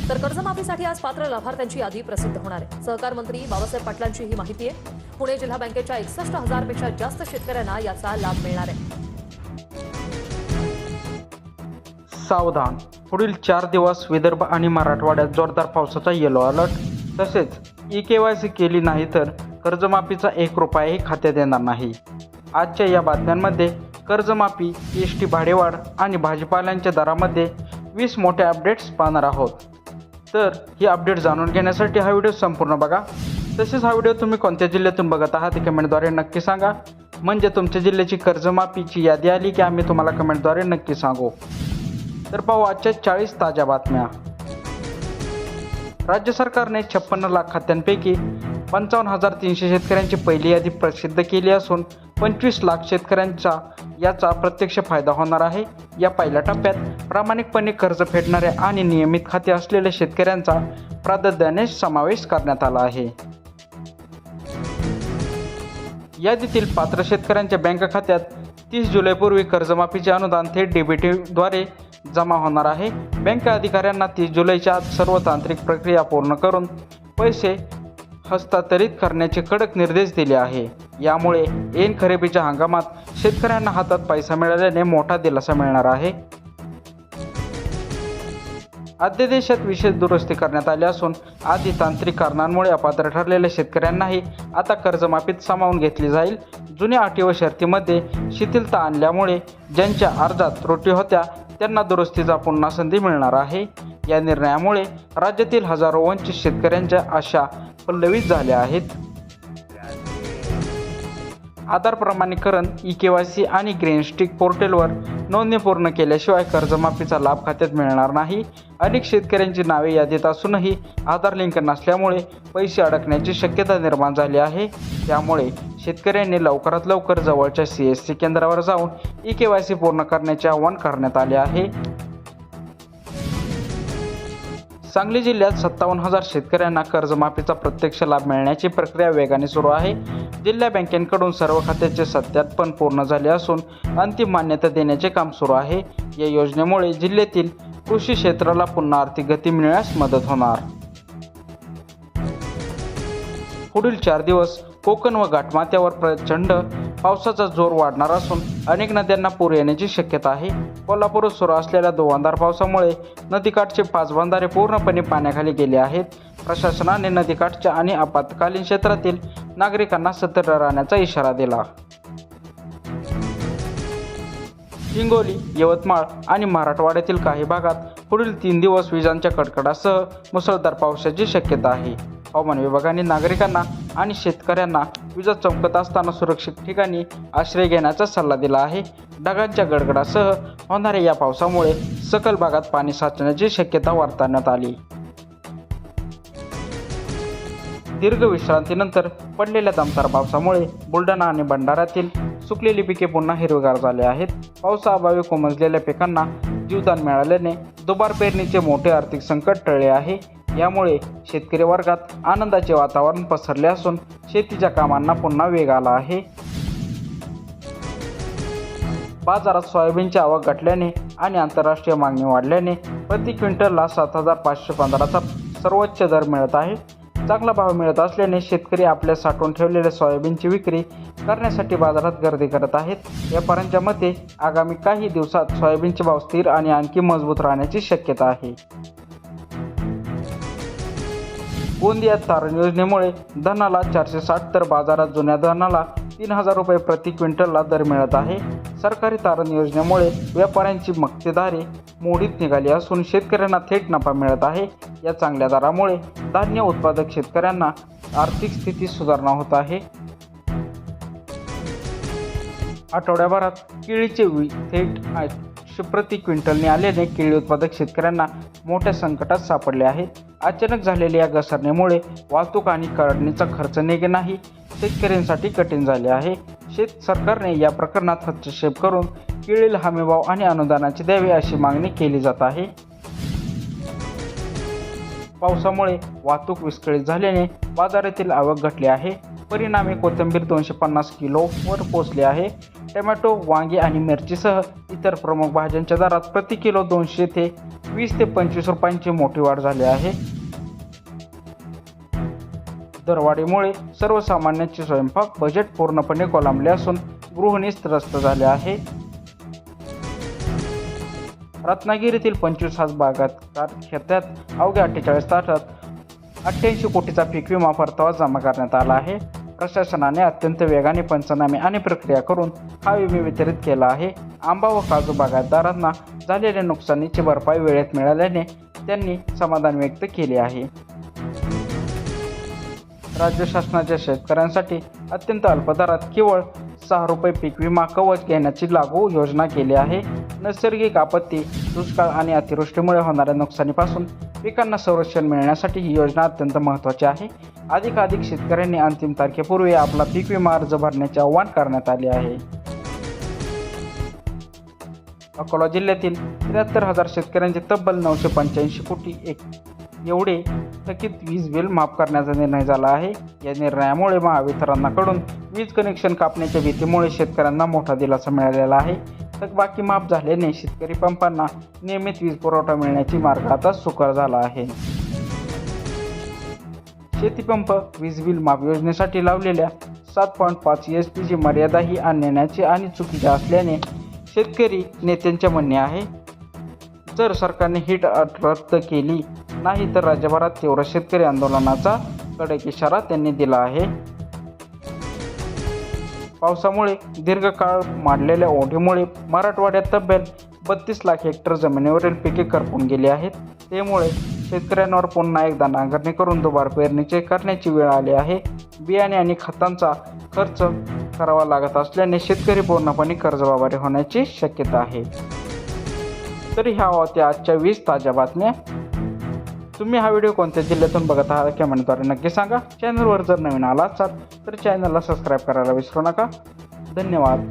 तर कर्जमाफीसाठी आज पात्र लाभार्थ्यांची यादी प्रसिद्ध होणार आहे। सहकार मंत्री बाबासाहेब पाटलांची ही माहिती आहे। पुणे जिल्हा बँकेच्या 61,000 पेक्षा जास्त शेतकऱ्यांना याचा लाभ मिळणार आहे। सावधान, पुढील 4 दिवस विदर्भ आणि मराठवाड्यात जोरदार पावसाचा येलो अलर्ट। तसेच ई-केवायसी केली नाही तर कर्जमाफीचा 1 रुपयाही खात्यात येणार नाही। आजच्या या बातम्यांमध्ये कर्जमाफी, एसटी भाडेवाढ आणि भाजीपाल्यांच्या दरामध्ये 20 मोठे अपडेट्स पाहणार आहोत। तर ही अपडेट जाणून घेण्यासाठी हा व्हिडिओ संपूर्ण बघा। तसेच हा व्हिडिओ तुम्ही कोणत्या जिल्ह्यातून बघत आहात ते कमेंटद्वारे नक्की सांगा, म्हणजे तुमच्या जिल्ह्याची कर्जमाफीची यादी आली की आम्ही तुम्हाला कमेंटद्वारे नक्की सांगू। तर पाहू आजच्या 40 ताज्या बातम्या। राज्य सरकारने 56 लाख खात्यांपैकी 55,300 शेतकऱ्यांची पहिली यादी प्रसिद्ध केली असून 25 लाख शेतकऱ्यांचा याचा प्रत्यक्ष फायदा होणार आहे। या पहिल्या टप्प्यात प्रामाणिकपणे कर्ज फेडणाऱ्या आणि नियमित खाते असलेल्या शेतकऱ्यांचा प्राधान्याने समावेश करण्यात आला आहे। यादीतील पात्र शेतकऱ्यांच्या बँक खात्यात 30 जुलैपूर्वी कर्जमाफीचे अनुदान थेट डीबीटीद्वारे जमा होणार आहे। बँक अधिकाऱ्यांना 30 जुलैच्या आत सर्व तांत्रिक प्रक्रिया पूर्ण करून पैसे हस्तांतरित करण्याचे कडक निर्देश दिले आहे। यामुळे ऐन खरेदीच्या हंगामात शेतकऱ्यांना हातात पैसा मिळाल्याने मोठा दिलासा मिळणार आहे। अध्यादेशात विशेष दुरुस्ती करण्यात आली असून आधी तांत्रिक कारणांमुळे अपात्र ठरलेल्या शेतकऱ्यांनाही आता कर्जमाफीत सामावून घेतली जाईल। जुन्या अटी व शर्तीमध्ये शिथिलता आणल्यामुळे ज्यांच्या अर्जात त्रुटी होत्या त्यांना दुरुस्तीचा पुन्हा संधी मिळणार आहे। या निर्णयामुळे राज्यातील हजारो वंचित शेतकऱ्यांच्या आशा पल्लवित झाल्या आहेत। आधार प्रमाणीकरण, ई-केवायसी आणि ग्रीन स्टिक पोर्टलवर नोंदणी पूर्ण केल्याशिवाय कर्जमाफीचा लाभ खात्यात मिळणार नाही। अनेक शेतकऱ्यांची नावे यादीत असूनही आधार लिंक नसल्यामुळे पैसे अडकण्याची शक्यता निर्माण झाली आहे। त्यामुळे शेतकऱ्यांनी लवकरात लवकर जवळच्या CSC केंद्रावर जाऊन ई-केवायसी पूर्ण करण्याचे आवाहन करण्यात आले आहे। सांगली जिल्ह्यात 57,000 शेतकऱ्यांना कर्जमाफीचा प्रत्यक्ष लाभ मिळण्याची प्रक्रिया वेगाने सुरू आहे। जिल्हा बँकेकडून सर्व खात्याचे सत्यापन पूर्ण झाले असून अंतिम मान्यता देण्याचे काम सुरू आहे। या योजनेमुळे जिल्ह्यातील कृषी क्षेत्राला पुन्हा आर्थिक गती मिळण्यास मदत होणार। पुढील 4 दिवस कोकण व घाटमाथ्यावर प्रचंड पावसाचा जोर वाढणार असून अनेक नद्यांना पूर येण्याची शक्यता आहे। कोल्हापूरात सुरू असलेल्या धुवांधार पावसामुळे नदीकाठचे 5 बंधारे पूर्णपणे पाण्याखाली गेले आहेत। प्रशासनाने नदीकाठच्या आणि आपत्कालीन क्षेत्रातील नागरिकांना सतर्क राहण्याचा इशारा दिला। हिंगोली, यवतमाळ आणि मराठवाड्यातील काही भागात पुढील 3 दिवस विजांच्या कडकडाटासह मुसळधार पावसाची शक्यता आहे। हवामान विभागाने नागरिकांना आणि शेतकऱ्यांना विजा चमकत असताना सुरक्षित ठिकाणी आश्रय घेण्याचा सल्ला दिला आहे। ढगांच्या गडगडासह होणाऱ्या या पावसामुळे सखल भागात पाणी साचण्याची शक्यता वर्तवण्यात आली। दीर्घ विश्रांतीनंतर पडलेल्या दमदार पावसामुळे बुलढाणा आणि भंडाऱ्यातील सुकलेली पिके पुन्हा हिरवीगार झाले आहेत। पावसाअभावी कोमेजलेल्या पिकांना जीवदान मिळाल्याने दुबार पेरणीचे मोठे आर्थिक संकट टळले आहे। यामुळे शेतकरी वर्गात आनंदाचे वातावरण पसरले असून शेतीच्या कामांना पुन्हा वेग आला आहे। बाजारात सोयाबीनची आवक घटल्याने आणि आंतरराष्ट्रीय मागणी वाढल्याने प्रति क्विंटलला 7,515चा सर्वोच्च दर मिळत आहे। चांगला भाव मिळत असल्याने शेतकरी आपल्या साठवून ठेवलेल्या सोयाबीनची विक्री करण्यासाठी बाजारात गर्दी करत आहेत। व्यापाऱ्यांच्या मते आगामी काही दिवसात सोयाबीनचे भाव स्थिर आणि आणखी मजबूत राहण्याची शक्यता आहे। गोंदियात तारण योजनेमुळे धानाला 460 तर बाजारात जुन्या धानाला 3,000 रुपये प्रति क्विंटलला दर मिळत आहे। सरकारी तारण योजनेमुळे व्यापाऱ्यांची मक्तेदारी मोडीत निघाली असून शेतकऱ्यांना थेट नफा मिळत आहे। या चांगल्या दरामुळे धान्य उत्पादक शेतकऱ्यांना आर्थिक स्थिती सुधारणा होत आहे। आठवड्याभरात केळीचे थेट 800 प्रति क्विंटलने आल्याने केळी उत्पादक शेतकऱ्यांना मोठ्या संकटात सापडले आहेत। अचानक झालेल्या या घसरणीमुळे वाहतूक आणि काढणीचा खर्च निघणेही शेतकऱ्यांसाठी कठीण झाले आहे। सरकारने या प्रकरणात हस्तक्षेप करून केळीला हमीभाव आणि अनुदानाचे द्यावे अशी मागणी केली जात आहे। पावसामुळे वाहतूक विस्कळीत झाल्याने बाजारातील आवक घटली आहे। परिणामी कोथिंबीर 250 किलोवर पोहोचली आहे। टोमॅटो, वांगी आणि मिरचीसह इतर प्रमुख भाज्यांच्या दरात प्रति किलो 200 ते 20 ते 25 रुपयांची मोठी वाढ झाली आहे. दरवाढीमुळे सर्वसामान्यांचे स्वयंपाक बजेट पूर्णपणे कोलमडले असून गृहिणी त्रस्त झाले आहे. रत्नागिरीतील 25 बागायतदार खात्यात अवघ्या 48 तासात 88 कोटीचा पीक विमा परतावा जमा करण्यात आला आहे. प्रशासनाने अत्यंत वेगाने पंचनामे आणि प्रक्रिया करून हा विमा वितरित केला आहे. आंबा व काजू बागायतदारांना झालेल्या नुकसानीची भरपाई वेळेत मिळाल्याने त्यांनी समाधान व्यक्त केले आहे. राज्य शासनाच्या शेतकऱ्यांसाठी अत्यंत अल्प दरात केवळ 6 रुपये पीक विमा कवच घेण्याची लागू योजना केली आहे. नैसर्गिक आपत्ती, दुष्काळ आणि अतिवृष्टीमुळे होणाऱ्या नुकसानीपासून पिकांना संरक्षण मिळण्यासाठी ही योजना अत्यंत महत्त्वाची आहे. अधिकाधिक शेतकऱ्यांनी अंतिम तारखेपूर्वी आपला पीक विमा अर्ज भरण्याचे आवाहन करण्यात आले आहे. अकोला जिल्ह्यातील 73,000 शेतकऱ्यांचे तब्बल 985 कोटी एवढे थकीत वीज बिल माफ करण्याचा निर्णय झाला आहे. या निर्णयामुळे महावितरणाकडून वीज कनेक्शन कापण्याच्या भीतीमुळे शेतकऱ्यांना मोठा दिलासा मिळालेला आहे. थकबाकी माफ झाल्याने शेतकरी पंपांना नियमित वीज पुरवठा मिळण्याची मार्ग आता सुकर झाला आहे. शेतीपंप वीज बिल माफ योजनेसाठी लावलेल्या 7.5 SPची मर्यादा ही आणण्याची आणि चुकीची असल्याने शेतकरी नेत्यांचे म्हणणे आहे. जर सरकारने ही अट रद्द केली नाही तर राज्यभरात तीव्र शेतकरी आंदोलनाचा कडक इशारा त्यांनी दिला आहे. पावसामुळे दीर्घकाळ मांडलेल्या ओढीमुळे मराठवाड्यात तब्बल 32 लाख हेक्टर जमिनीवरील पिके करपून गेली आहेत. त्यामुळे शेतकऱ्यांवर पुन्हा एकदा नांगरणी करून दुबार पेरणीचे करण्याची वेळ आली आहे. बियाणे आणि खतांचा खर्च करावा लागत असल्याने शेतकरी पूर्णपणे कर्जबाजारी होण्याची शक्यता आहे. तरी ह्या होत्या आजच्या 20 ताज्या बातम्या. तुम्ही हा व्हिडिओ कोणत्या जिल्ह्यातून बघत आहात कमेंटद्वारे नक्की सांगा. चॅनलवर जर नवीन आला असाल तर चॅनलला सबस्क्राईब करायला विसरू नका. धन्यवाद.